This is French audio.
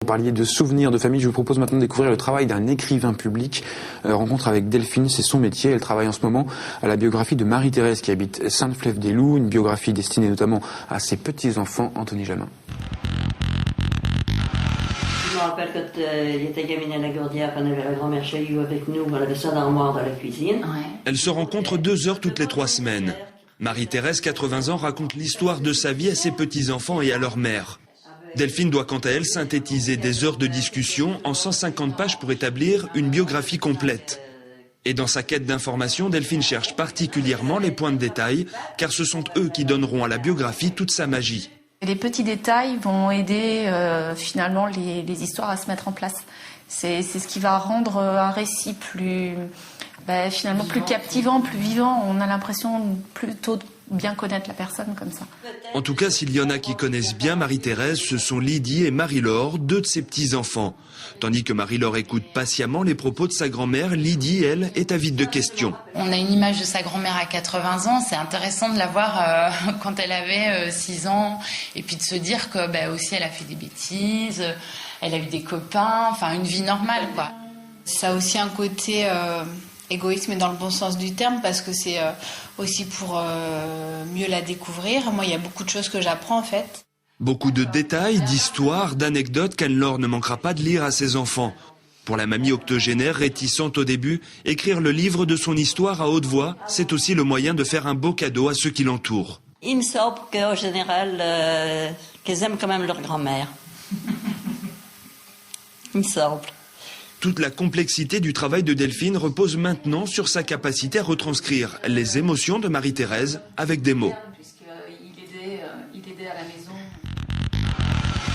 Vous parliez de souvenirs de famille, je vous propose maintenant de découvrir le travail d'un écrivain public. Rencontre avec Delphine, c'est son métier. Elle travaille en ce moment à la biographie de Marie-Thérèse qui habite Sainte-Flève-des-Loups, une biographie destinée notamment à ses petits-enfants. Anthony Jamin. Je me rappelle quand il était gamine à la Gourdière, on avait la grand-mère Chailloux avec nous, on avait ça d'armoire dans la cuisine. Ouais. Elles se rencontrent 2 heures toutes les 3 semaines. Marie-Thérèse, 80 ans, raconte l'histoire de sa vie à ses petits-enfants et à leur mère. Delphine doit quant à elle synthétiser des heures de discussion en 150 pages pour établir une biographie complète. Et dans sa quête d'information, Delphine cherche particulièrement les points de détail, car ce sont eux qui donneront à la biographie toute sa magie. Les petits détails vont aider finalement les histoires à se mettre en place. C'est ce qui va rendre un récit finalement plus captivant, plus vivant. On a l'impression plutôt de bien connaître la personne comme ça. En tout cas, s'il y en a qui connaissent bien Marie-Thérèse, ce sont Lydie et Marie-Laure, 2 de ses petits-enfants. Tandis que Marie-Laure écoute patiemment les propos de sa grand-mère, Lydie, elle, est avide de questions. On a une image de sa grand-mère à 80 ans, c'est intéressant de la voir quand elle avait 6 ans, et puis de se dire que aussi elle a fait des bêtises, elle a eu des copains, enfin une vie normale, quoi. Ça a aussi un côté égoïste, mais dans le bon sens du terme, parce que c'est aussi pour mieux la découvrir. Moi, il y a beaucoup de choses que j'apprends en fait. Beaucoup de détails, d'histoires, d'anecdotes qu'Anne-Laure ne manquera pas de lire à ses enfants. Pour la mamie octogénaire, réticente au début, écrire le livre de son histoire à haute voix, c'est aussi le moyen de faire un beau cadeau à ceux qui l'entourent. Il me semble qu'en général, qu'ils aiment quand même leur grand-mère. Il me semble. Toute la complexité du travail de Delphine repose maintenant sur sa capacité à retranscrire les émotions de Marie-Thérèse avec des mots.